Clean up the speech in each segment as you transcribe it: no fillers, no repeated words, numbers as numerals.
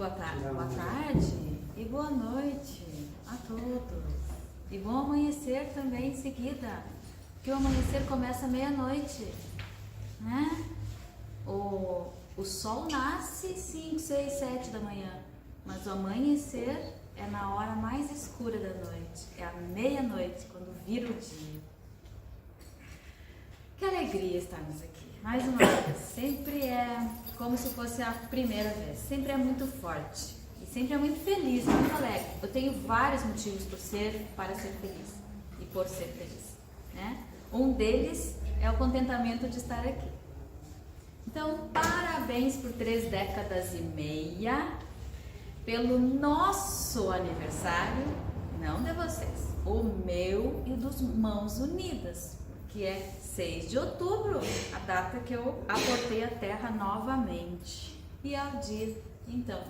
Boa tarde e boa noite a todos. E bom amanhecer também em seguida, que o amanhecer começa meia-noite, né? O sol nasce 5, 6, 7 da manhã, mas o amanhecer é na hora mais escura da noite, é a meia-noite, quando vira o dia. Que alegria estarmos aqui, mais uma vez. Sempre é como se fosse a primeira vez, sempre é muito forte e sempre é muito feliz, muito alegre. Eu tenho vários motivos para ser feliz e por ser feliz, né? Um deles é o contentamento de estar aqui. Então, parabéns por 3 décadas e meia, pelo nosso aniversário, não de vocês, o meu e dos Mãos Unidas, que é 6 de outubro, a data que eu aportei a terra novamente. E ao dia, então,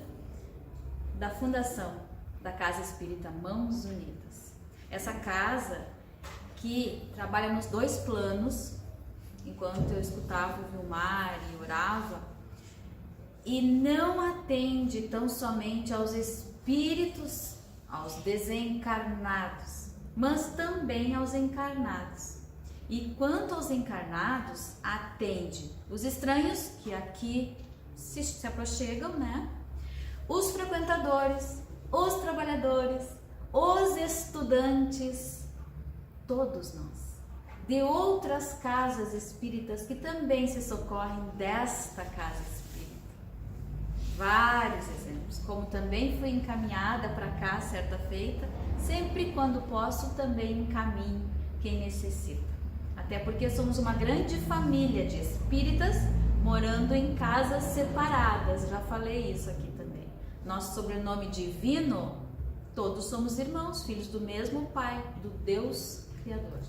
da fundação da Casa Espírita Mãos Unidas. Essa casa que trabalha nos 2 planos, enquanto eu escutava o Vilmar e orava, e não atende tão somente aos espíritos, aos desencarnados, mas também aos encarnados. E quanto aos encarnados, atende os estranhos que aqui se aproximam, né? Os frequentadores, os trabalhadores, os estudantes, todos nós, de outras casas espíritas que também se socorrem desta casa espírita. Vários exemplos, como também fui encaminhada para cá certa feita, sempre quando posso também encaminho quem necessita. Até porque somos uma grande família de espíritas morando em casas separadas, já falei isso aqui também. Nosso sobrenome divino, todos somos irmãos, filhos do mesmo Pai, do Deus Criador.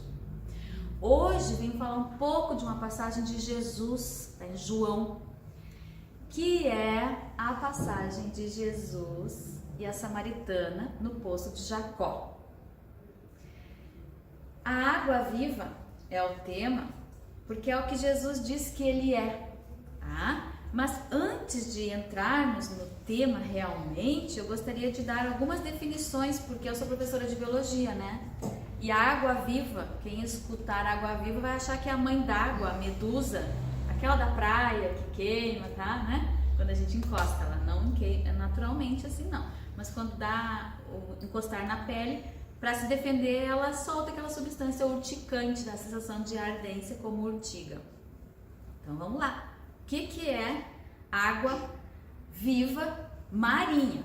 Hoje vim falar um pouco de uma passagem de Jesus, em João, que é a passagem de Jesus e a samaritana no poço de Jacó. A água viva é o tema, porque é o que Jesus diz que ele é, tá? Mas antes de entrarmos no tema realmente, eu gostaria de dar algumas definições, porque eu sou professora de biologia, né? E a água viva, quem escutar água viva vai achar que é a mãe d'água, a medusa, aquela da praia que queima, tá? Né? Quando a gente encosta, ela não queima naturalmente assim não, mas quando dá o encostar na pele, para se defender, ela solta aquela substância urticante, da sensação de ardência como urtiga. Então vamos lá. O que é água viva marinha?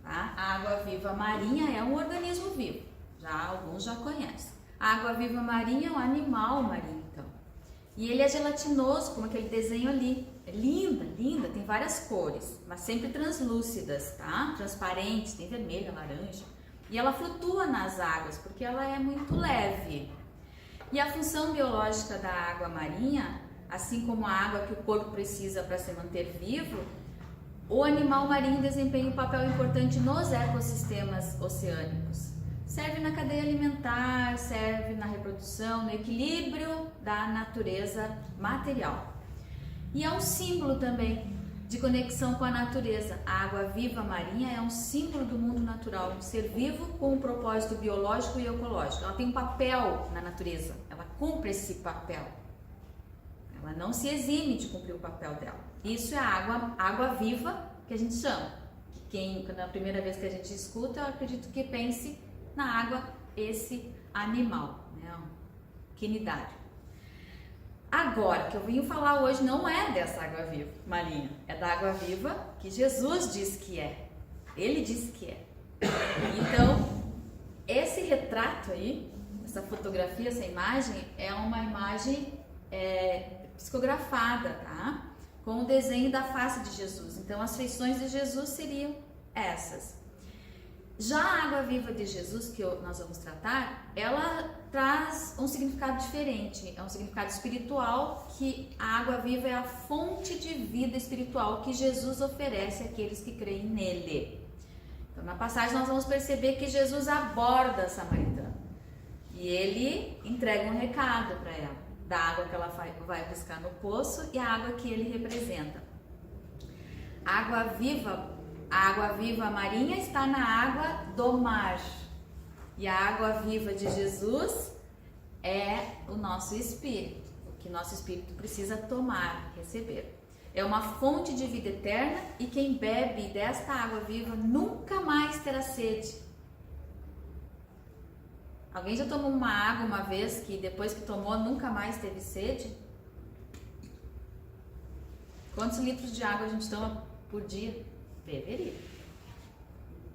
Tá? A água viva marinha é um organismo vivo, alguns já conhecem. A água viva marinha é um animal marinho, então. E ele é gelatinoso, como aquele desenho ali. É linda, linda, tem várias cores, mas sempre translúcidas, tá? Transparentes, tem vermelha, laranja. E ela flutua nas águas, porque ela é muito leve. E a função biológica da água marinha, assim como a água que o corpo precisa para se manter vivo, o animal marinho desempenha um papel importante nos ecossistemas oceânicos. Serve na cadeia alimentar, serve na reprodução, no equilíbrio da natureza material. E é um símbolo também de conexão com a natureza. A água viva marinha é um símbolo do mundo natural, um ser vivo com um propósito biológico e ecológico. Ela tem um papel na natureza, ela cumpre esse papel. Ela não se exime de cumprir o papel dela. Isso é a água viva que a gente chama. Quando é a primeira vez que a gente escuta, eu acredito que pense na água, esse animal, né? Quinidário. Agora, o que eu vim falar hoje não é dessa água viva marinha, é da água viva que Jesus diz que é. Ele disse que é. Então, esse retrato aí, essa fotografia, essa imagem, é uma imagem psicografada, tá? Com o desenho da face de Jesus. Então, as feições de Jesus seriam essas. Já a água viva de Jesus, que nós vamos tratar, ela traz um significado diferente, é um significado espiritual, que a água viva é a fonte de vida espiritual que Jesus oferece àqueles que creem nele. Então, na passagem nós vamos perceber que Jesus aborda a samaritana e ele entrega um recado para ela, da água que ela vai buscar no poço e a água que ele representa. A água viva A água viva marinha está na água do mar. E a água viva de Jesus é o nosso espírito, o que nosso espírito precisa tomar, receber. É uma fonte de vida eterna e quem bebe desta água viva nunca mais terá sede. Alguém já tomou uma água uma vez que depois que tomou nunca mais teve sede? Quantos litros de água a gente toma por dia? Deveria.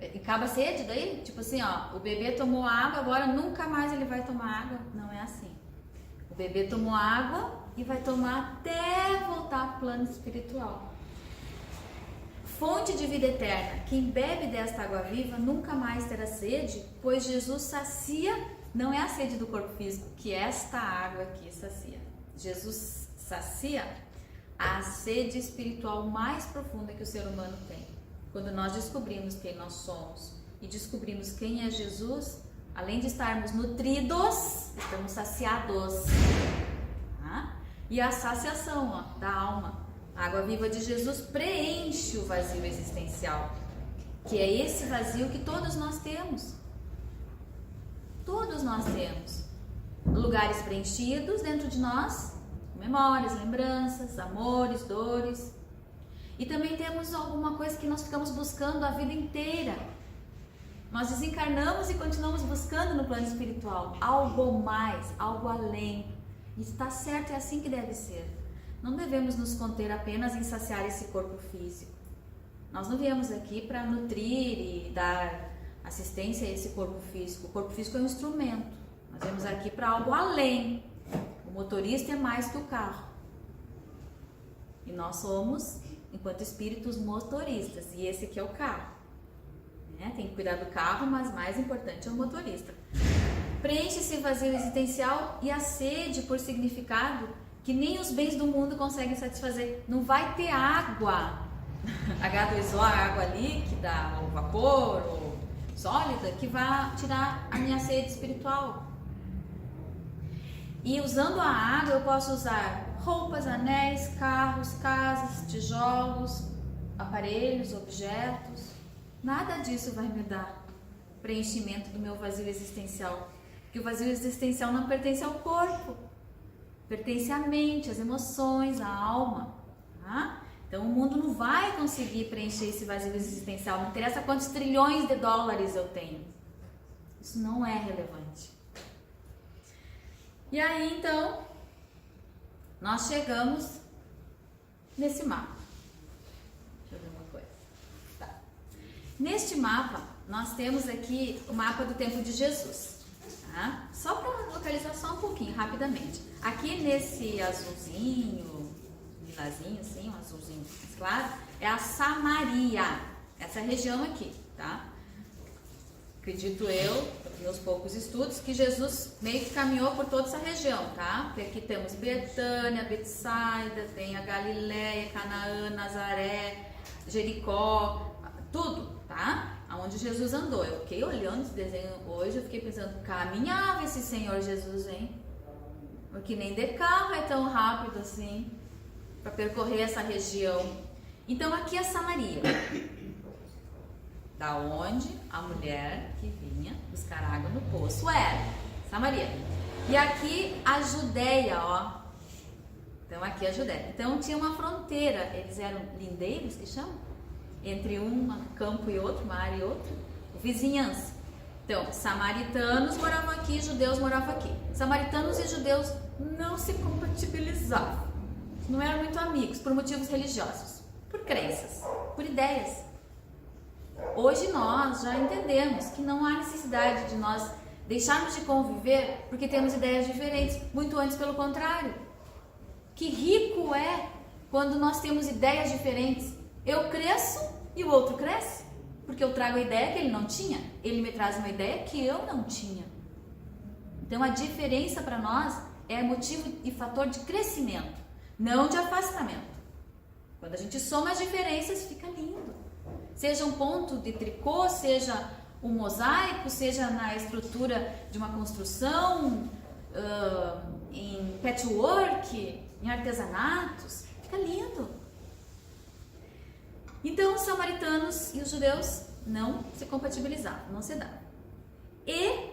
E acaba a sede daí? Tipo assim, ó, o bebê tomou água, agora nunca mais ele vai tomar água. Não é assim. O bebê tomou água e vai tomar até voltar ao plano espiritual. Fonte de vida eterna. Quem bebe desta água viva nunca mais terá sede, pois Jesus sacia, não é a sede do corpo físico, que esta água aqui sacia. Jesus sacia a sede espiritual mais profunda que o ser humano tem. Quando nós descobrimos quem nós somos e descobrimos quem é Jesus, além de estarmos nutridos, estamos saciados. Tá? E a saciação, ó, da alma. A água viva de Jesus preenche o vazio existencial, que é esse vazio que todos nós temos. Todos nós temos. Lugares preenchidos dentro de nós, memórias, lembranças, amores, dores. E também temos alguma coisa que nós ficamos buscando a vida inteira. Nós desencarnamos e continuamos buscando no plano espiritual algo mais, algo além. E está certo, é assim que deve ser. Não devemos nos conter apenas em saciar esse corpo físico. Nós não viemos aqui para nutrir e dar assistência a esse corpo físico. O corpo físico é um instrumento. Nós viemos aqui para algo além. O motorista é mais que o carro. E nós somos, enquanto espíritos, motoristas. E esse aqui é o carro. Tem que cuidar do carro, mas mais importante é o motorista. Preenche esse vazio existencial e a sede por significado que nem os bens do mundo conseguem satisfazer. Não vai ter água, H2O, a água líquida, ou vapor, ou sólida, que vai tirar a minha sede espiritual. E usando a água eu posso usar roupas, anéis, carros, casas, tijolos, aparelhos, objetos. Nada disso vai me dar preenchimento do meu vazio existencial. Porque o vazio existencial não pertence ao corpo. Pertence à mente, às emoções, à alma. Tá? Então o mundo não vai conseguir preencher esse vazio existencial. Não interessa quantos trilhões de dólares eu tenho. Isso não é relevante. E aí então, nós chegamos nesse mapa. Deixa eu ver uma coisa. Tá. Neste mapa, nós temos aqui o mapa do tempo de Jesus. Tá? Só para localizar só um pouquinho, rapidamente. Aqui nesse azulzinho, lilazinho assim, um azulzinho mais claro, é a Samaria, essa região aqui, tá? Acredito eu, meus poucos estudos, que Jesus meio que caminhou por toda essa região, tá? Porque aqui temos Betânia, Betsaida, tem a Galileia, Canaã, Nazaré, Jericó, tudo, tá? Aonde Jesus andou. Eu fiquei olhando esse desenho hoje, eu fiquei pensando, caminhava esse Senhor Jesus, hein? Porque nem de carro é tão rápido assim para percorrer essa região. Então aqui é Samaria, da onde a mulher que vinha buscar água no poço era Samaria. E aqui a Judéia, ó. Então aqui a Judéia. Então tinha uma fronteira, eles eram lindeiros, que chamam? Entre um campo e outro, uma área e outra, vizinhança. Então, samaritanos moravam aqui, judeus moravam aqui. Samaritanos e judeus não se compatibilizavam. Não eram muito amigos por motivos religiosos, por crenças, por ideias. Hoje nós já entendemos que não há necessidade de nós deixarmos de conviver porque temos ideias diferentes, muito antes pelo contrário. Que rico é quando nós temos ideias diferentes. Eu cresço e o outro cresce, porque eu trago a ideia que ele não tinha, ele me traz uma ideia que eu não tinha. Então a diferença para nós é motivo e fator de crescimento, não de afastamento. Quando a gente soma as diferenças, fica lindo. Seja um ponto de tricô, seja um mosaico, seja na estrutura de uma construção, em patchwork, em artesanatos, fica lindo. Então, os samaritanos e os judeus não se compatibilizavam, não se davam. E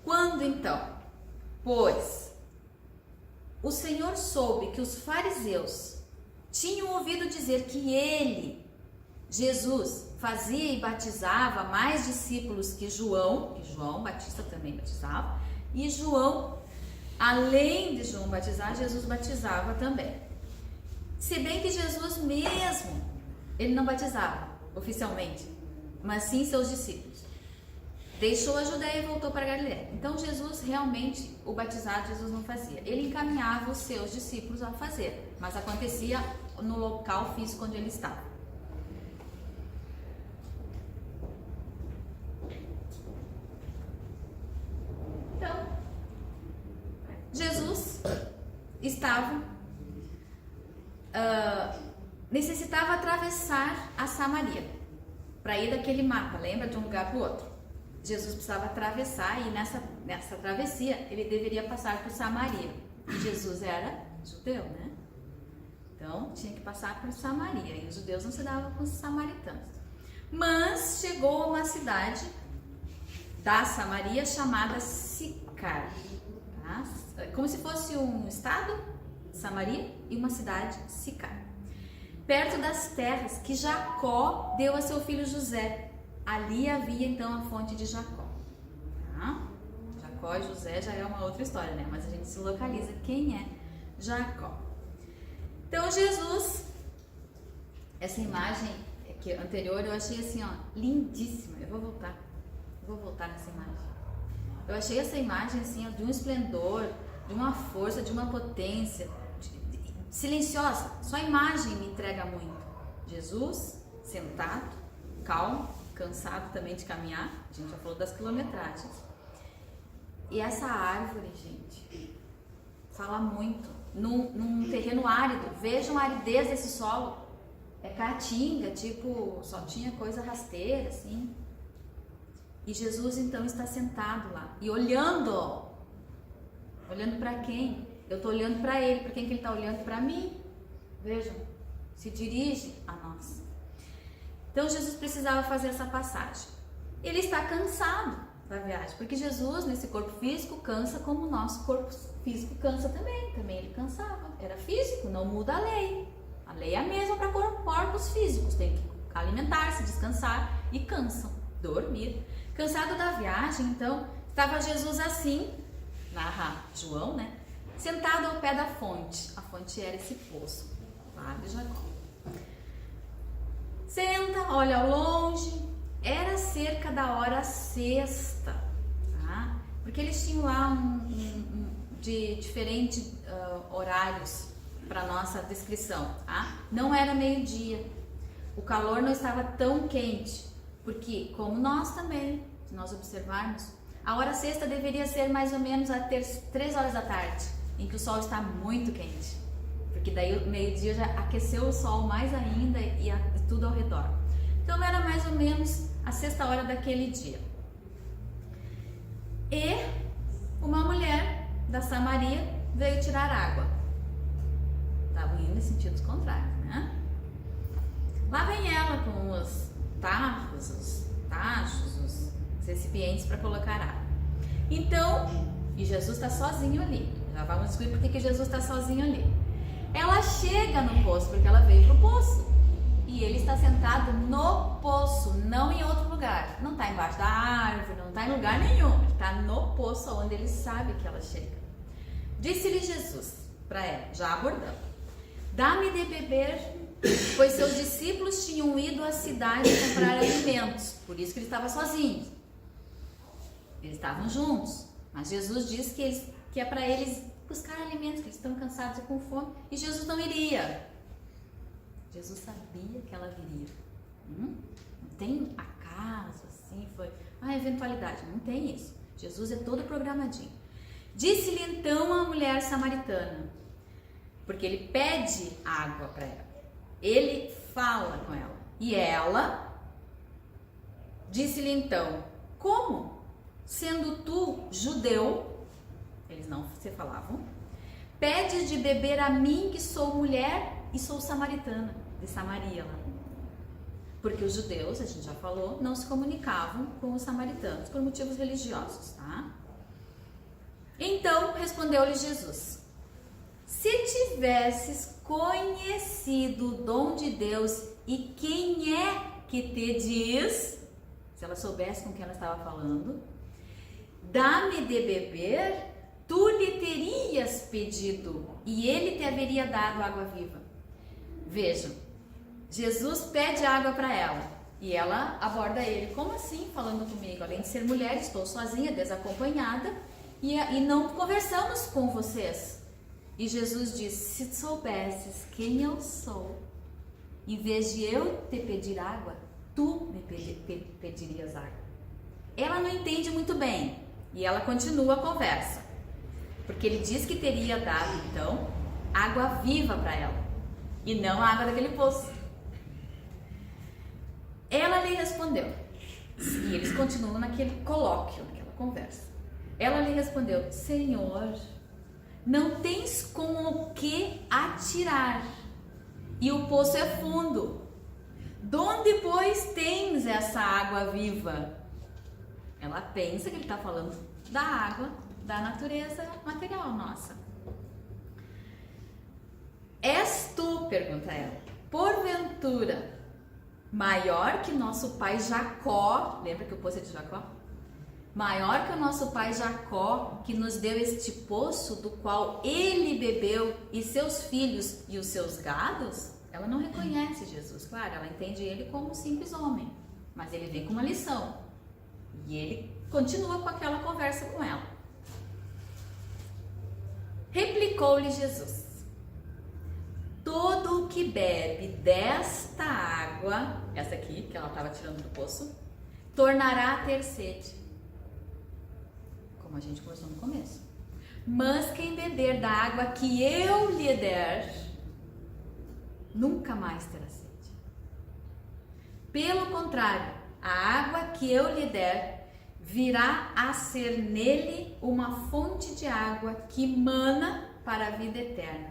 quando então? Pois o Senhor soube que os fariseus tinham ouvido dizer que ele, Jesus, fazia e batizava mais discípulos que João Batista também batizava, e João, além de João batizar, Jesus batizava também. Se bem que Jesus mesmo, ele não batizava oficialmente, mas sim seus discípulos. Deixou a Judéia e voltou para a Galiléia. Então Jesus realmente, o batizado Jesus não fazia. Ele encaminhava os seus discípulos a fazer, mas acontecia no local físico onde ele estava. Então, Jesus necessitava atravessar a Samaria para ir daquele mapa, lembra, de um lugar para o outro. Jesus precisava atravessar e nessa travessia ele deveria passar por Samaria. E Jesus era judeu, né? Então tinha que passar por Samaria e os judeus não se davam com os samaritanos. Mas chegou a uma cidade da Samaria chamada Sicar, tá? Como se fosse um estado, Samaria, e uma cidade, Sicar, perto das terras que Jacó deu a seu filho José. Ali havia então a fonte de Jacó. Tá? Jacó e José já é uma outra história, né? Mas a gente se localiza quem é Jacó. Então Jesus, essa imagem que anterior eu achei assim, ó, lindíssima. Eu vou voltar nessa imagem. Eu achei essa imagem assim, ó, de um esplendor, de uma força, de uma potência, silenciosa. Só a imagem me entrega muito. Jesus sentado, calmo, cansado também de caminhar, a gente já falou das quilometragens. E essa árvore, gente, fala muito. Num terreno árido, vejam a aridez desse solo. É caatinga, tipo, só tinha coisa rasteira, assim. E Jesus então está sentado lá e olhando para quem? Eu estou olhando para ele, para quem que ele está olhando? Para mim. Vejam, se dirige a nós. Então Jesus precisava fazer essa passagem. Ele está cansado da viagem, porque Jesus nesse corpo físico cansa como o nosso corpo físico cansa também. Também ele cansava, era físico, não muda a lei. A lei é a mesma para corpos físicos, tem que alimentar-se, descansar e cansam, dormir. Cansado da viagem, então, estava Jesus assim, narra João, né? Sentado ao pé da fonte. A fonte era esse poço lá de Jacó. Senta, olha ao longe, era cerca da hora sexta, tá? Porque eles tinham lá de diferentes horários para nossa descrição, tá? Não era meio-dia, o calor não estava tão quente, porque como nós também, se nós observarmos, a hora sexta deveria ser mais ou menos até 3 horas da tarde, em que o sol está muito quente. Porque daí o meio-dia já aqueceu o sol mais ainda e tudo ao redor. Então era mais ou menos a sexta hora daquele dia. E uma mulher da Samaria veio tirar água. Estavam indo em sentidos contrários, né? Lá vem ela com os tarros, os tachos, os recipientes para colocar água. Então, e Jesus está sozinho ali. Já vamos descobrir por que Jesus está sozinho ali. Ela chega no poço, porque ela veio para o poço. E ele está sentado no poço, não em outro lugar. Não está embaixo da árvore, não está em lugar nenhum. Ele está no poço, onde ele sabe que ela chega. Disse-lhe Jesus para ela, já abordando: dá-me de beber, pois seus discípulos tinham ido à cidade comprar alimentos. Por isso que ele estava sozinho. Eles estavam juntos. Mas Jesus disse que é para eles buscar alimentos, que eles estão cansados e com fome, e Jesus não iria. Jesus sabia que ela viria. Não tem acaso assim, foi eventualidade, não tem isso. Jesus é todo programadinho. Disse-lhe então a mulher samaritana, porque ele pede água para ela, ele fala com ela, e ela disse-lhe então: como, sendo tu judeu, eles não se falavam, pedes de beber a mim que sou mulher? e sou samaritana, de Samaria lá. Porque os judeus, a gente já falou, não se comunicavam com os samaritanos por motivos religiosos, tá? Então respondeu-lhe Jesus: se tivesses conhecido o dom de Deus e quem é que te diz, se ela soubesse com quem ela estava falando, dá-me de beber, tu lhe terias pedido e ele te haveria dado água viva. Vejam, Jesus pede água para ela e ela aborda ele: como assim falando comigo? Além de ser mulher, estou sozinha, desacompanhada e não conversamos com vocês. E Jesus diz: se soubesses quem eu sou, em vez de eu te pedir água, tu me pedirias água. Ela não entende muito bem e ela continua a conversa, porque ele diz que teria dado então água viva para ela e não a água daquele poço. Ela lhe respondeu, e eles continuam naquele colóquio, naquela conversa. Ela lhe respondeu: Senhor, não tens com o que atirar e o poço é fundo. Donde, pois, tens essa água viva? Ela pensa que ele está falando da água da natureza material nossa. És tu, pergunta ela, porventura maior que nosso pai Jacó? Lembra que o poço é de Jacó? Maior que o nosso pai Jacó, que nos deu este poço do qual ele bebeu, e seus filhos e os seus gados? Ela não reconhece Jesus, claro, ela entende ele como um simples homem, mas ele vem com uma lição e ele continua com aquela conversa com ela. Replicou-lhe Jesus: todo o que bebe desta água, essa aqui que ela estava tirando do poço, tornará a ter sede, como a gente conversou no começo. Mas quem beber da água que eu lhe der, nunca mais terá sede. Pelo contrário, a água que eu lhe der virá a ser nele uma fonte de água que mana para a vida eterna.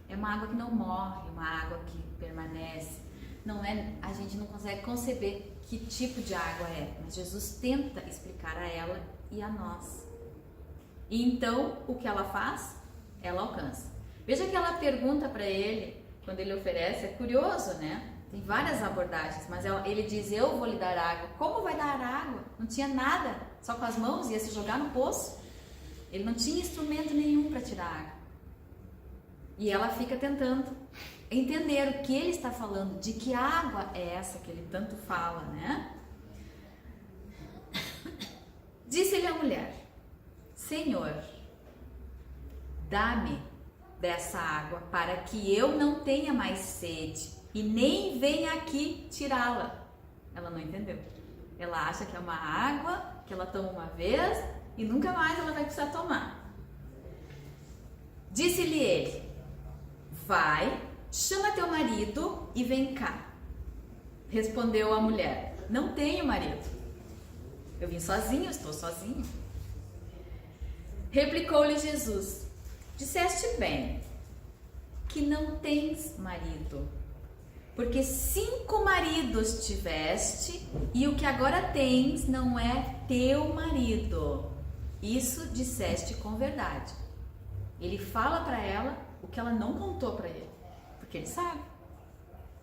É uma água que não morre, uma água que permanece. Não é, a gente não consegue conceber que tipo de água é, mas Jesus tenta explicar a ela e a nós. E então, o que ela faz? Ela alcança. Veja que ela pergunta para ele, quando ele oferece, é curioso, né? Tem várias abordagens, mas ele diz: eu vou lhe dar água. Como vai dar água? Não tinha nada, só com as mãos, ia se jogar no poço. Ele não tinha instrumento nenhum para tirar água. E ela fica tentando entender o que ele está falando, de que água é essa que ele tanto fala, né? Disse-lhe a mulher: Senhor, dá-me dessa água para que eu não tenha mais sede e nem venha aqui tirá-la. Ela não entendeu. Ela acha que é uma água que ela toma uma vez e nunca mais ela vai precisar tomar. Disse-lhe ele: vai, chama teu marido e vem cá. Respondeu a mulher: não tenho marido. Eu vim sozinho, estou sozinho. Replicou-lhe Jesus: disseste bem que não tens marido, porque 5 maridos tiveste e o que agora tens não é teu marido. Isso disseste com verdade. Ele fala para ela o que ela não contou para ele, porque ele sabe.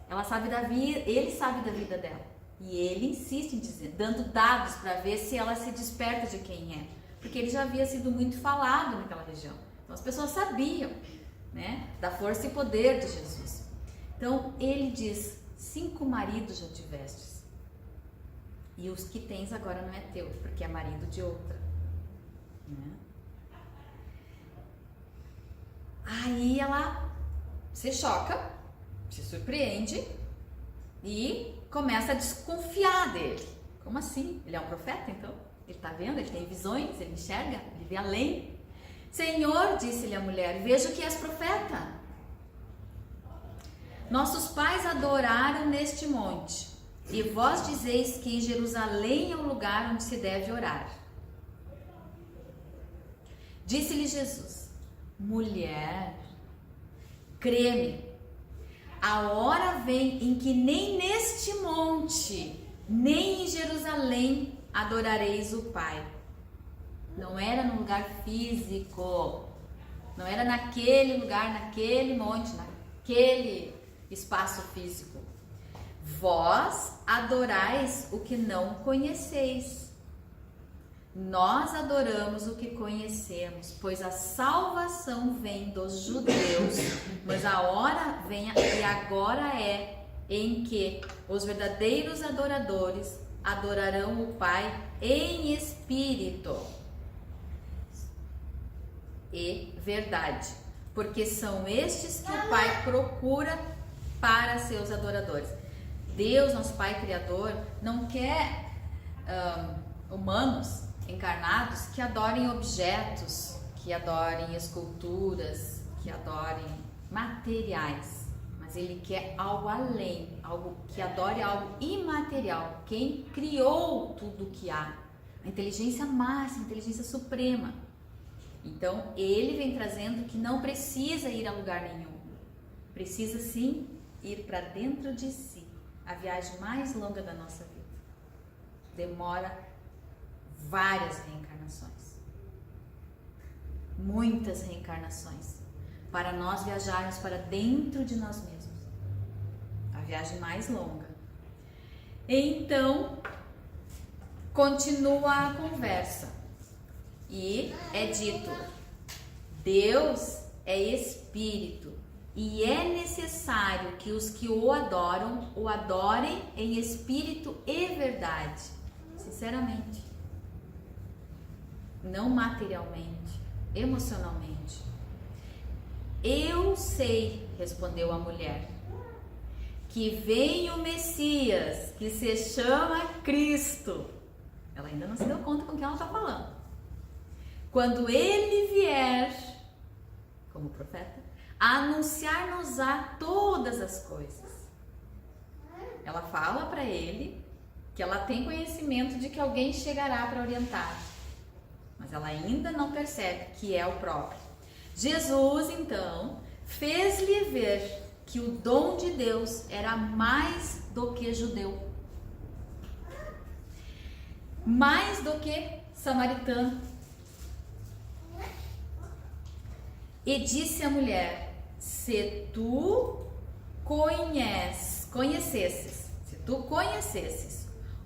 Ela sabe da vida, ele sabe da vida dela. E ele insiste em dizer, dando dados para ver se ela se desperta de quem é, porque ele já havia sido muito falado naquela região. Então as pessoas sabiam, né, da força e poder de Jesus. Então ele diz: 5 maridos já tivestes, e os que tens agora não é teu, porque é marido de outra, né? Aí ela se choca, se surpreende e começa a desconfiar dele. Como assim? Ele é um profeta, então? Ele está vendo, ele tem visões, ele enxerga, ele vê além. Senhor, disse-lhe a mulher, vejo que és profeta. Nossos pais adoraram neste monte, e vós dizeis que em Jerusalém é o lugar onde se deve orar. Disse-lhe Jesus: mulher, crê-me, a hora vem em que nem neste monte, nem em Jerusalém adorareis o Pai. Não era no lugar físico, não era naquele lugar, naquele monte, naquele espaço físico. Vós adorais o que não conheceis. Nós adoramos o que conhecemos, pois a salvação vem dos judeus, mas a hora vem e agora é em que os verdadeiros adoradores adorarão o Pai em espírito e verdade, porque são estes que o Pai procura para seus adoradores. Deus, nosso Pai Criador, não quer humanos encarnados que adorem objetos, que adorem esculturas, que adorem materiais, mas Ele quer algo além, algo que adore algo imaterial, quem criou tudo o que há, a inteligência máxima, a inteligência suprema. Então Ele vem trazendo que não precisa ir a lugar nenhum, precisa sim ir para dentro de si, a viagem mais longa da nossa vida. Demora várias reencarnações, muitas reencarnações, para nós viajarmos para dentro de nós mesmos, a viagem mais longa. Então, continua a conversa e é dito: Deus é espírito e é necessário que os que o adorem em espírito e verdade. Sinceramente, não materialmente, emocionalmente. Eu sei, respondeu a mulher, que vem o Messias, que se chama Cristo. Ela ainda não se deu conta com quem ela está falando. Quando ele vier, como profeta, anunciar-nos-á todas as coisas. Ela fala para ele que ela tem conhecimento de que alguém chegará para orientar, mas ela ainda não percebe que é o próprio. Jesus, então, fez-lhe ver que o dom de Deus era mais do que judeu, mais do que samaritano. E disse a mulher: se tu conhecesses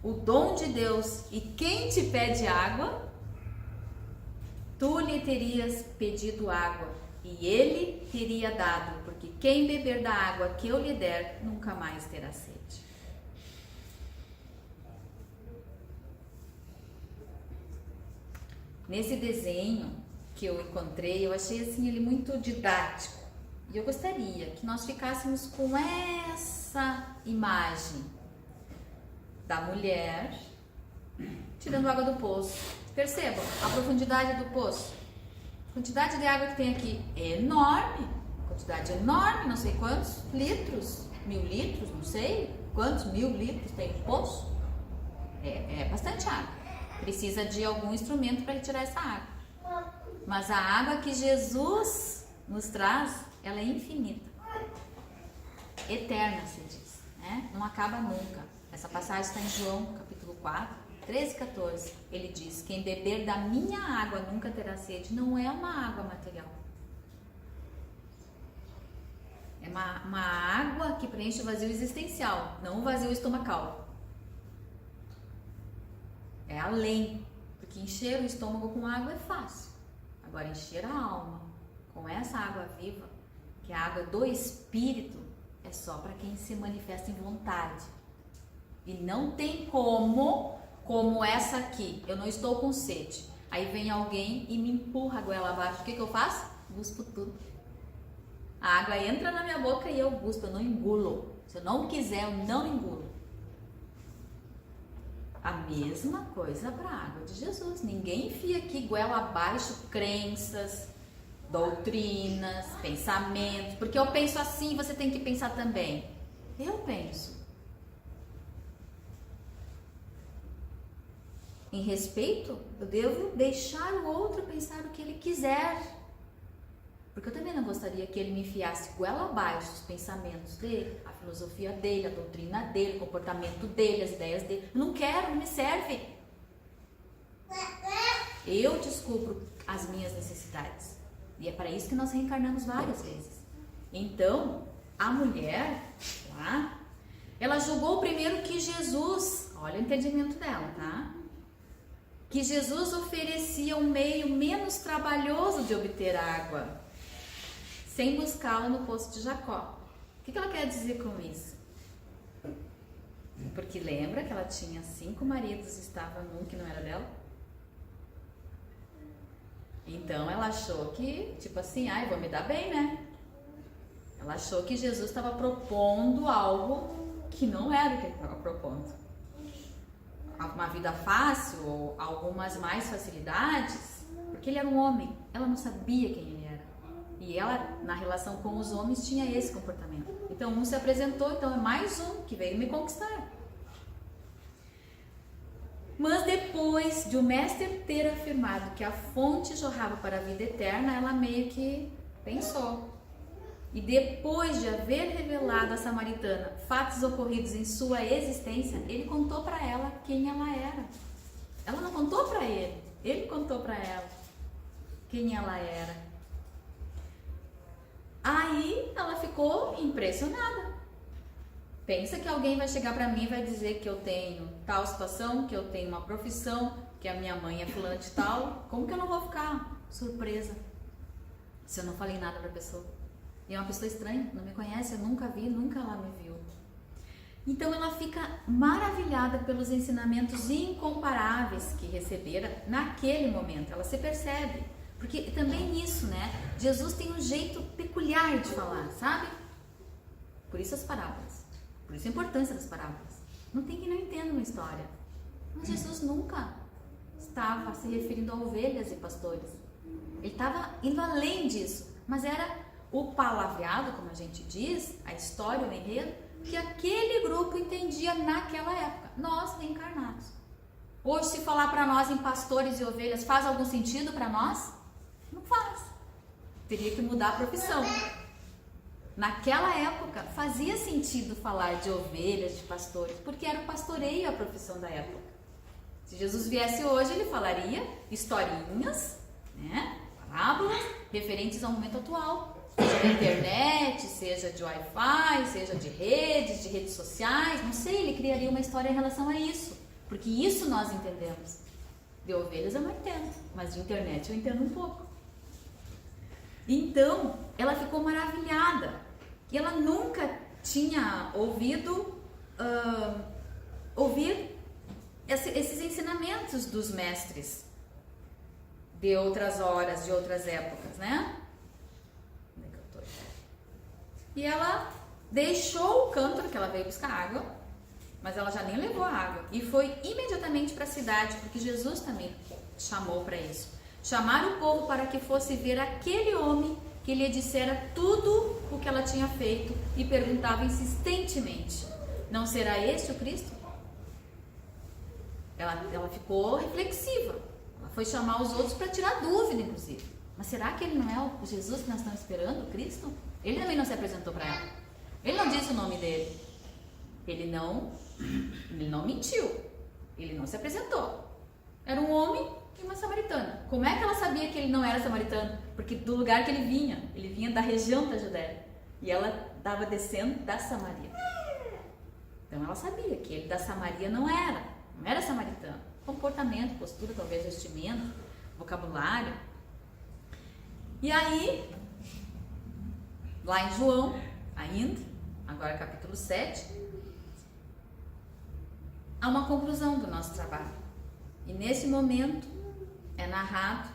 o dom de Deus e quem te pede água, tu lhe terias pedido água e ele teria dado, porque quem beber da água que eu lhe der nunca mais terá sede. Nesse desenho que eu encontrei, eu achei assim ele muito didático e eu gostaria que nós ficássemos com essa imagem da mulher tirando água do poço. Percebam a profundidade do poço, a quantidade de água que tem aqui é enorme, quantidade enorme, não sei quantos litros, 1000 litros, não sei quantos 1000 litros tem o poço, é bastante água, precisa de algum instrumento para retirar essa água, mas a água que Jesus nos traz, ela é infinita, eterna, se diz, né? Não acaba nunca. Essa passagem está em João, capítulo 4, 13 e 14. Ele diz: quem beber da minha água nunca terá sede. Não é uma água material. É uma água que preenche o vazio existencial, não o vazio estomacal. É além. Porque encher o estômago com água é fácil. Agora, encher a alma com essa água viva, que é a água do Espírito, é só para quem se manifesta em vontade. E não tem como essa aqui, eu não estou com sede. Aí vem alguém e me empurra a goela abaixo. O que eu faço? Guspo tudo. A água entra na minha boca e eu guspo, eu não engulo. Se eu não quiser, eu não engulo. A mesma coisa para a água de Jesus. Ninguém enfia aqui goela abaixo crenças, doutrinas, pensamentos. Porque eu penso assim, você tem que pensar também. Eu penso. Em respeito, eu devo deixar o outro pensar o que ele quiser. Porque eu também não gostaria que ele me enfiasse goela abaixo os pensamentos dele, a filosofia dele, a doutrina dele, o comportamento dele, as ideias dele. Eu não quero, não me serve. Eu descubro as minhas necessidades. E é para isso que nós reencarnamos várias vezes. Então, a mulher lá, ela julgou primeiro que Jesus, olha o entendimento dela, tá? Que Jesus oferecia um meio menos trabalhoso de obter água, sem buscá-la no poço de Jacó. O que ela quer dizer com isso? Porque lembra que ela tinha 5 maridos e estava num que não era dela? Então ela achou que, tipo assim, ai, vou me dar bem, né? Ela achou que Jesus estava propondo algo que não era o que ele estava propondo. Uma vida fácil ou algumas mais facilidades, porque ele era um homem, ela não sabia quem ele era. E ela, na relação com os homens, tinha esse comportamento. Então um se apresentou, então é mais um que veio me conquistar. Mas depois de o mestre ter afirmado que a fonte jorrava para a vida eterna, ela meio que pensou. E depois de haver revelado à samaritana fatos ocorridos em sua existência, ele contou para ela quem ela era. Ela não contou para ele contou para ela quem ela era. Aí ela ficou impressionada. Pensa que alguém vai chegar para mim e vai dizer que eu tenho tal situação, que eu tenho uma profissão, que a minha mãe é fulana de tal. Como que eu não vou ficar surpresa se eu não falei nada para a pessoa? E é uma pessoa estranha, não me conhece, eu nunca vi, nunca ela me viu. Então ela fica maravilhada pelos ensinamentos incomparáveis que recebera naquele momento. Ela se percebe, porque também nisso, né? Jesus tem um jeito peculiar de falar, sabe? Por isso as parábolas, por isso a importância das parábolas. Não tem quem não entenda uma história. Mas Jesus nunca estava se referindo a ovelhas e pastores. Ele estava indo além disso, mas era o palavreado, como a gente diz, a história, o enredo, que aquele grupo entendia naquela época, nós reencarnados. Hoje, se falar para nós em pastores e ovelhas, faz algum sentido para nós? Não faz. Teria que mudar a profissão. Naquela época, fazia sentido falar de ovelhas, de pastores, porque era o pastoreio a profissão da época. Se Jesus viesse hoje, ele falaria historinhas, né, parábolas, referentes ao momento atual. Seja de internet, seja de Wi-Fi, seja de redes sociais, não sei, ele criaria uma história em relação a isso, porque isso nós entendemos. De ovelhas eu não entendo, mas de internet eu entendo um pouco. Então, ela ficou maravilhada, e ela nunca tinha ouvido esses ensinamentos dos mestres de outras horas, de outras épocas, né? E ela deixou o cântaro, que ela veio buscar água, mas ela já nem levou a água. E foi imediatamente para a cidade, porque Jesus também chamou para isso. Chamar o povo para que fosse ver aquele homem que lhe dissera tudo o que ela tinha feito e perguntava insistentemente: não será este o Cristo? Ela ficou reflexiva. Ela foi chamar os outros para tirar dúvida, inclusive. Mas será que ele não é o Jesus que nós estamos esperando, o Cristo? Ele também não se apresentou para ela. Ele não disse o nome dele. Ele não mentiu. Ele não se apresentou. Era um homem e uma samaritana. Como é que ela sabia que ele não era samaritano? Porque do lugar que ele vinha da região da Judéia. E ela estava descendo da Samaria. Então ela sabia que ele da Samaria não era samaritano. Comportamento, postura, talvez vestimento, vocabulário. E aí, lá em João, ainda, agora capítulo 7, há uma conclusão do nosso trabalho. E nesse momento é narrado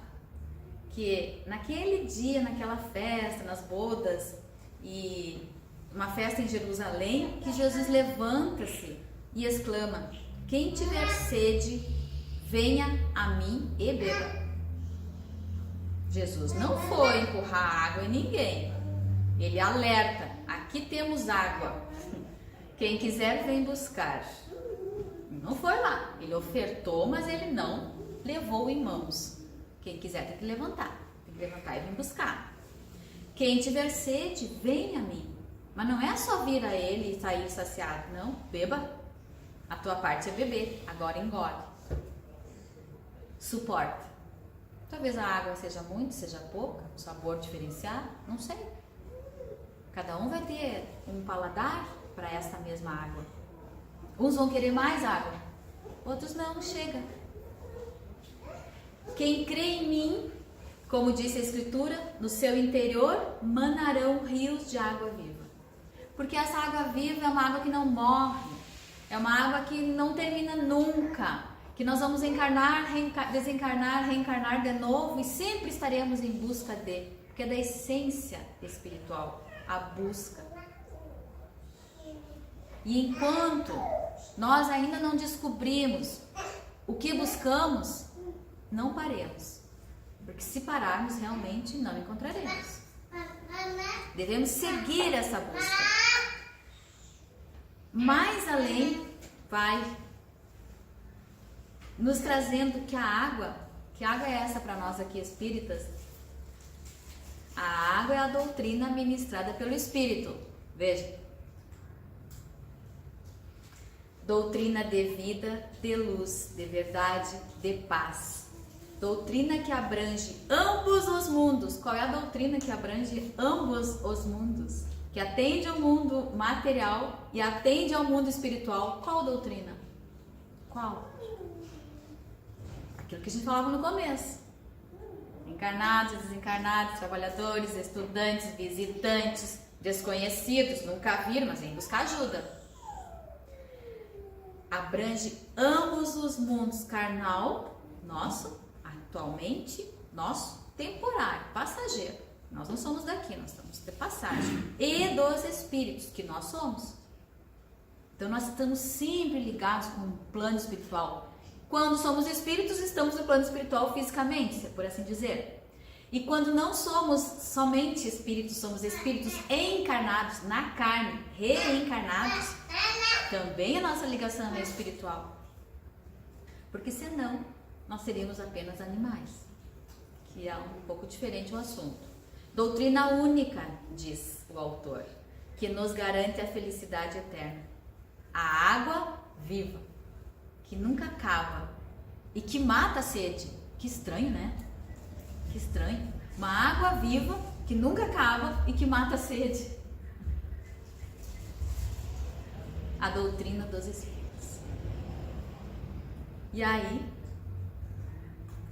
que naquele dia, naquela festa, nas bodas e uma festa em Jerusalém, que Jesus levanta-se e exclama: quem tiver sede, venha a mim e beba. Jesus não foi empurrar água em ninguém. Ele alerta: aqui temos água. Quem quiser, vem buscar. Não foi lá. Ele ofertou, mas ele não levou em mãos. Quem quiser tem que levantar. Tem que levantar e vir buscar. Quem tiver sede, vem a mim. Mas não é só vir a ele e sair saciado, não. Beba. A tua parte é beber, agora engole. Suporta. Talvez a água seja muito, seja pouca, um sabor diferenciado, não sei. Cada um vai ter um paladar para essa mesma água. Uns vão querer mais água, outros não, chega. Quem crê em mim, como disse a Escritura, no seu interior manarão rios de água viva. Porque essa água viva é uma água que não morre, é uma água que não termina nunca, que nós vamos encarnar, desencarnar, reencarnar de novo e sempre estaremos em busca de, porque é da essência espiritual, a busca. E enquanto nós ainda não descobrimos o que buscamos, não paremos, porque se pararmos realmente não encontraremos. Devemos seguir essa busca. Mais além vai nos trazendo que água é essa para nós aqui espíritas? A água é a doutrina ministrada pelo Espírito. Veja. Doutrina de vida, de luz, de verdade, de paz. Doutrina que abrange ambos os mundos. Qual é a doutrina que abrange ambos os mundos? Que atende ao mundo material e atende ao mundo espiritual. Qual doutrina? Qual? Aquilo que a gente falava no começo. Encarnados, desencarnados, trabalhadores, estudantes, visitantes, desconhecidos, nunca viram, mas vem buscar ajuda. Abrange ambos os mundos, carnal, nosso, atualmente, nosso, temporário, passageiro. Nós não somos daqui, nós estamos de passagem. E dos espíritos, que nós somos. Então nós estamos sempre ligados com o plano espiritual. Quando somos espíritos, estamos no plano espiritual fisicamente, por assim dizer. E quando não somos somente espíritos, somos espíritos encarnados na carne, reencarnados, também a nossa ligação é espiritual. Porque senão, nós seríamos apenas animais, que é um pouco diferente o assunto. Doutrina única, diz o autor, que nos garante a felicidade eterna. A água viva, que nunca acaba e que mata a sede. Que estranho, né? Que estranho. Uma água viva que nunca acaba e que mata a sede. A doutrina dos espíritos. E aí,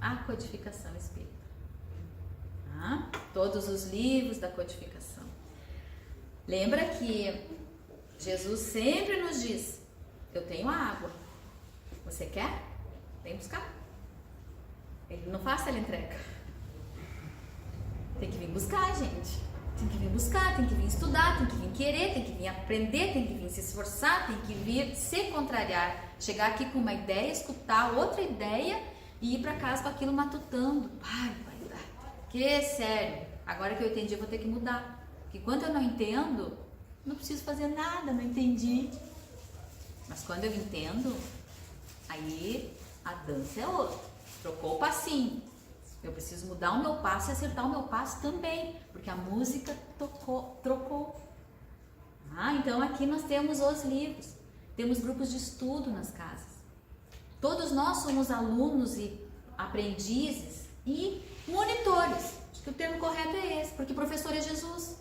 a codificação espírita. Todos os livros da codificação. Lembra que Jesus sempre nos diz: eu tenho a água. Você quer? Vem buscar. Ele não faz ela entrega. Tem que vir buscar, gente. Tem que vir buscar, tem que vir estudar, tem que vir querer, tem que vir aprender, tem que vir se esforçar, tem que vir se contrariar. Chegar aqui com uma ideia, escutar outra ideia e ir para casa com aquilo matutando. Que sério. Agora que eu entendi, eu vou ter que mudar. Porque quando eu não entendo, não preciso fazer nada, não entendi. Mas quando eu entendo, aí a dança é outra. Trocou o passinho. Eu preciso mudar o meu passo e acertar o meu passo também, porque a música trocou. Então aqui nós temos os livros, temos grupos de estudo nas casas. Todos nós somos alunos e aprendizes e monitores. Acho que o termo correto é esse, porque professor é Jesus.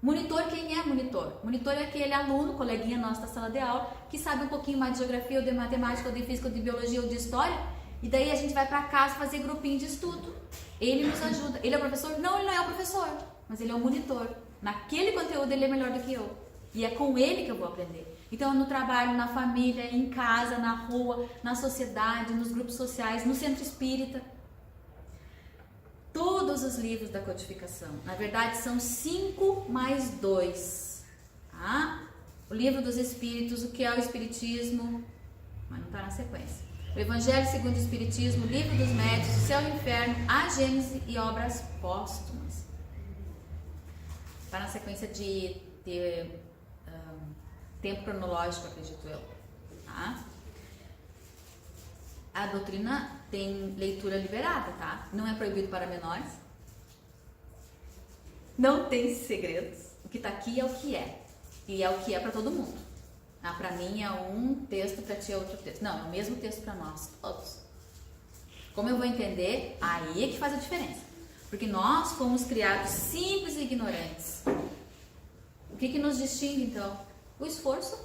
Monitor, quem é monitor? Monitor é aquele aluno, coleguinha nosso da sala de aula, que sabe um pouquinho mais de geografia, ou de matemática, ou de física, ou de biologia, ou de história. E daí a gente vai para casa fazer grupinho de estudo. Ele nos ajuda. Ele é o professor? Não, ele não é o professor, mas ele é o monitor. Naquele conteúdo ele é melhor do que eu. E é com ele que eu vou aprender. Então no trabalho, na família, em casa, na rua, na sociedade, nos grupos sociais, no centro espírita. Todos os livros da codificação. Na verdade são 5 mais 2. O livro dos espíritos, o que é o espiritismo, mas não está na sequência. O Evangelho segundo o Espiritismo, o Livro dos Médiuns, o Céu e o Inferno, a Gênese e obras póstumas. Está na sequência de tempo cronológico, acredito eu. A doutrina tem leitura liberada, tá? Não é proibido para menores. Não tem segredos. O que está aqui é o que é. E é o que é para todo mundo. Ah, para mim é um texto, para ti é outro texto. Não, é o mesmo texto para nós, todos. Como eu vou entender? Aí é que faz a diferença. Porque nós fomos criados simples e ignorantes. O que nos distingue então? O esforço.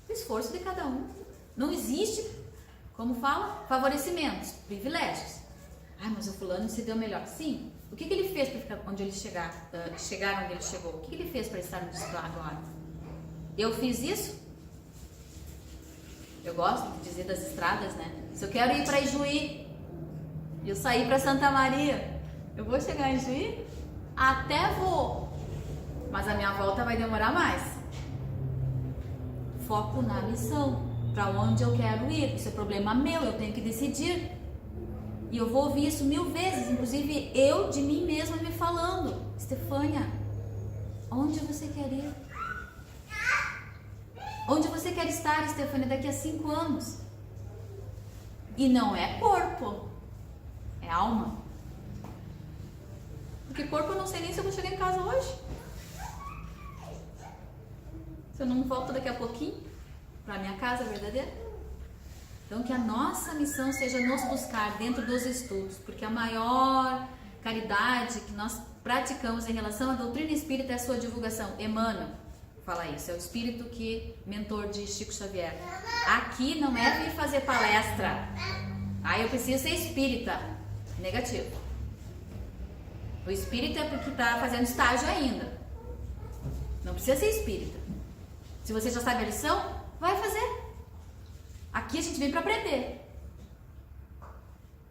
O esforço de cada um. Não existe, como fala, favorecimentos, privilégios. Ah, mas o fulano se deu melhor. Sim. O que ele fez para ficar onde ele chegar onde ele chegou? O que ele fez para estar onde está agora? Eu fiz isso? Eu gosto de dizer das estradas, né? Se eu quero ir para Ijuí e eu sair para Santa Maria, eu vou chegar em Ijuí? Até vou, mas a minha volta vai demorar mais. Foco na missão, para onde eu quero ir. Isso é problema meu, eu tenho que decidir. E eu vou ouvir isso 1000 vezes, inclusive eu de mim mesma me falando: Estefânia, onde você quer ir? Onde você quer estar, Estefânia, daqui a 5 anos? E não é corpo, é alma. Porque corpo eu não sei nem se eu vou chegar em casa hoje. Se eu não volto daqui a pouquinho para minha casa verdadeira. Então, que a nossa missão seja nos buscar dentro dos estudos, porque a maior caridade que nós praticamos em relação à doutrina espírita é a sua divulgação. Emmanuel fala isso, é o espírito que mentor de Chico Xavier. Aqui não é vir fazer palestra. Ah, eu preciso ser espírita. Negativo. O espírita é porque está fazendo estágio ainda. Não precisa ser espírita. Se você já sabe a lição, vai fazer. Aqui a gente vem para aprender.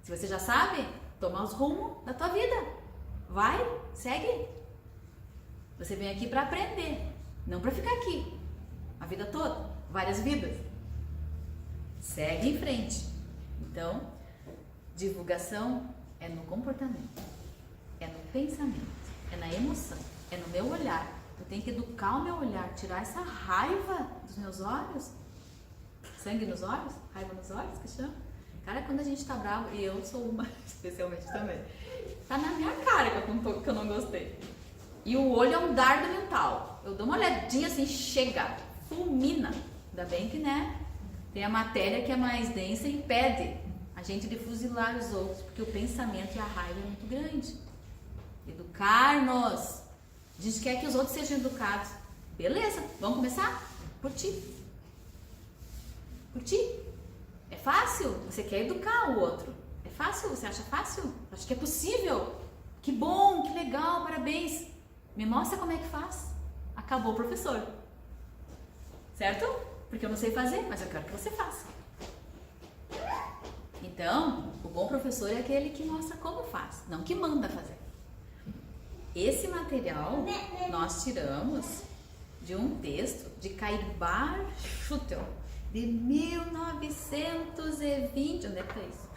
Se você já sabe, toma os rumos da tua vida. Vai, segue. Você vem aqui para aprender, não para ficar aqui a vida toda, várias vidas. Segue em frente. Então, divulgação é no comportamento, é no pensamento, é na emoção, é no meu olhar. Eu tenho que educar o meu olhar, tirar essa raiva dos meus olhos. Sangue nos olhos? Raiva nos olhos, que chama? Cara, quando a gente tá bravo, e eu sou uma, especialmente também, tá na minha cara que eu não gostei. E o olho é um dardo mental. Eu dou uma olhadinha assim, chega, fulmina. Ainda bem que, né, tem a matéria que é mais densa e impede a gente de fuzilar os outros, porque o pensamento e a raiva é muito grande. Educar-nos. A gente quer que os outros sejam educados. Beleza, vamos começar? Por ti. Por ti. É fácil? Você quer educar o outro. É fácil? Você acha fácil? Acho que é possível. Que bom, que legal, parabéns. Me mostra como é que faz. Acabou o professor. Certo? Porque eu não sei fazer, mas eu quero que você faça. Então, o bom professor é aquele que mostra como faz, não que manda fazer. Esse material nós tiramos de um texto de Cairbar Schutel, de 1920, onde é que tá isso?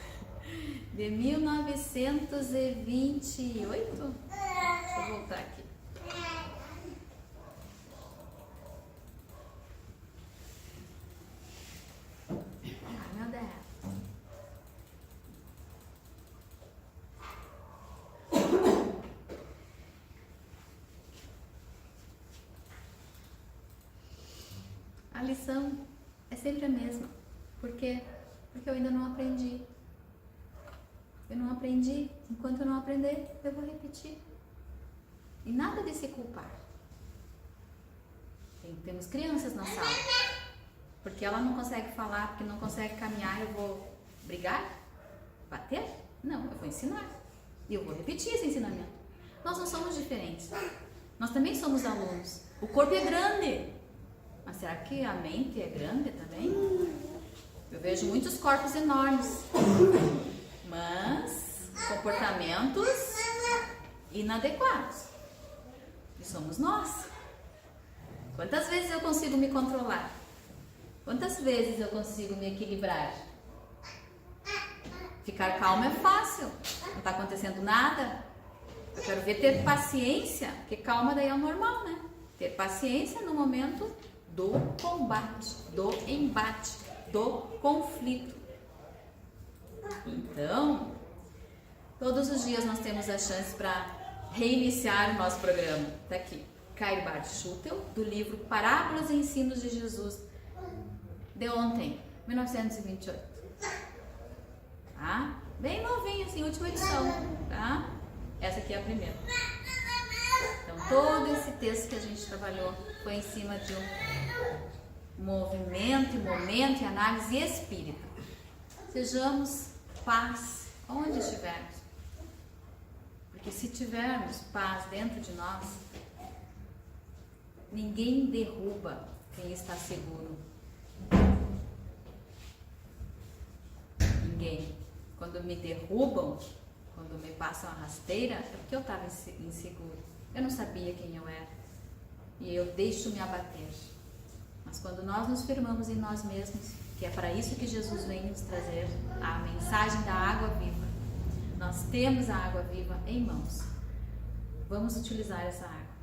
De 1928? Deixa eu voltar aqui. Ai, meu Deus. A lição é sempre a mesma. Por quê? Porque eu ainda não aprendi. Eu não aprendi. Enquanto eu não aprender, eu vou repetir. E nada de se culpar. Temos crianças na sala. Porque ela não consegue falar, porque não consegue caminhar, eu vou brigar? Bater? Não, eu vou ensinar. E eu vou repetir esse ensinamento. Nós não somos diferentes. Nós também somos alunos. O corpo é grande. Mas será que a mente é grande também? Eu vejo muitos corpos enormes, mas comportamentos inadequados. E somos nós. Quantas vezes eu consigo me controlar? Quantas vezes eu consigo me equilibrar? Ficar calmo é fácil. Não está acontecendo nada. Eu quero ver ter paciência, porque calma daí é o normal, né? Ter paciência no momento do combate, do embate, do conflito. Então, todos os dias nós temos a chance para reiniciar o nosso programa. Tá aqui, Cairbar Schutel, do livro Parábolas e Ensinos de Jesus, de ontem, 1928. Tá? Bem novinha, assim, última edição, tá? Essa aqui é a primeira. Então, todo esse texto que a gente trabalhou foi em cima de um movimento e análise espírita. Sejamos paz onde estivermos. Porque se tivermos paz dentro de nós, ninguém derruba quem está seguro. Ninguém. Quando me derrubam, quando me passam a rasteira, é porque eu estava inseguro. Eu não sabia quem eu era. E eu deixo me abater. Mas quando nós nos firmamos em nós mesmos, que é para isso que Jesus vem nos trazer a mensagem da água viva. Nós temos a água viva em mãos. Vamos utilizar essa água.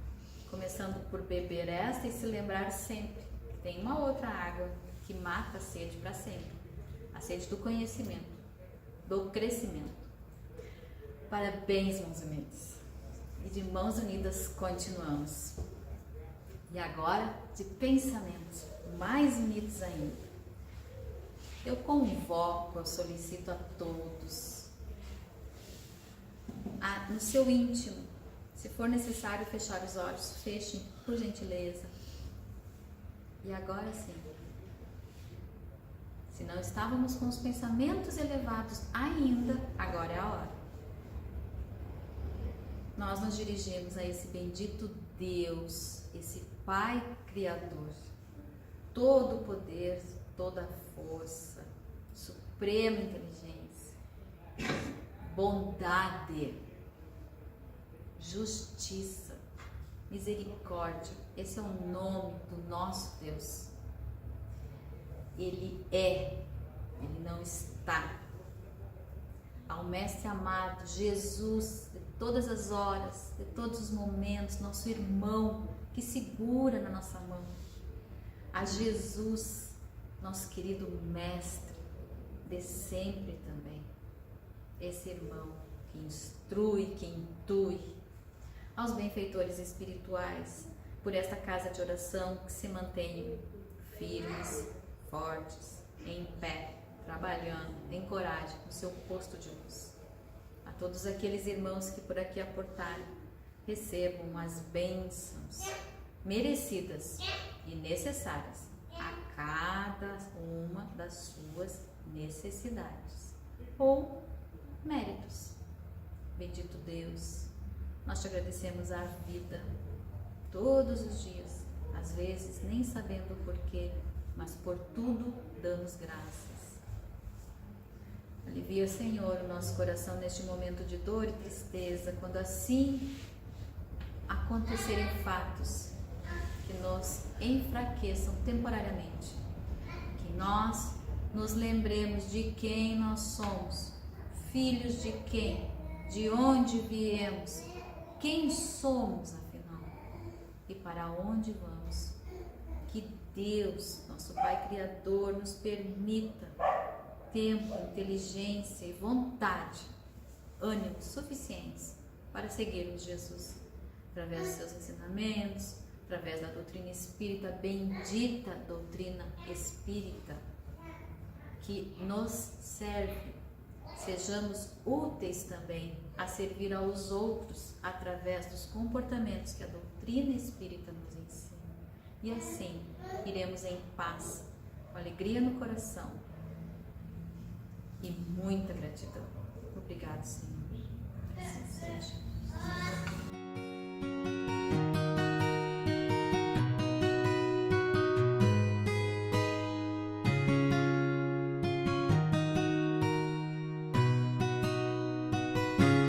Começando por beber esta e se lembrar sempre que tem uma outra água que mata a sede para sempre. A sede do conhecimento, do crescimento. Parabéns, mãos unidas. E de mãos unidas continuamos. E agora, de pensamentos mais unidos ainda. Eu convoco, eu solicito a todos, no seu íntimo, se for necessário fechar os olhos, fechem, por gentileza. E agora sim, se não estávamos com os pensamentos elevados ainda, agora é a hora. Nós nos dirigimos a esse bendito Deus, esse Pai Criador, todo o poder, toda a força, suprema inteligência, bondade, justiça, misericórdia. Esse é o nome do nosso Deus. Ele é, ele não está. Ao Mestre amado, Jesus, de todas as horas, de todos os momentos, nosso irmão que segura na nossa mão. A Jesus, nosso querido Mestre, de sempre também. Esse irmão que instrui, que intui. Aos benfeitores espirituais, por esta casa de oração que se mantenham firmes, fortes, em pé, trabalhando, em coragem, no seu posto de luz. A todos aqueles irmãos que por aqui aportaram, recebam as bênçãos merecidas e necessárias a cada uma das suas necessidades ou méritos. Bendito Deus, nós te agradecemos a vida todos os dias, às vezes nem sabendo o porquê, mas por tudo damos graças. Alivia, Senhor, o nosso coração neste momento de dor e tristeza, quando assim acontecerem fatos que nos enfraqueçam temporariamente, que nós nos lembremos de quem nós somos, filhos de quem, de onde viemos, quem somos afinal e para onde vamos. Que Deus, nosso Pai Criador, nos permita tempo, inteligência e vontade, ânimos suficientes para seguirmos Jesus, através dos seus ensinamentos, através da doutrina espírita, bendita doutrina espírita, que nos serve, sejamos úteis também a servir aos outros através dos comportamentos que a doutrina espírita nos ensina. E assim iremos em paz, com alegria no coração e muita gratidão. Obrigado, Senhor. Assim seja.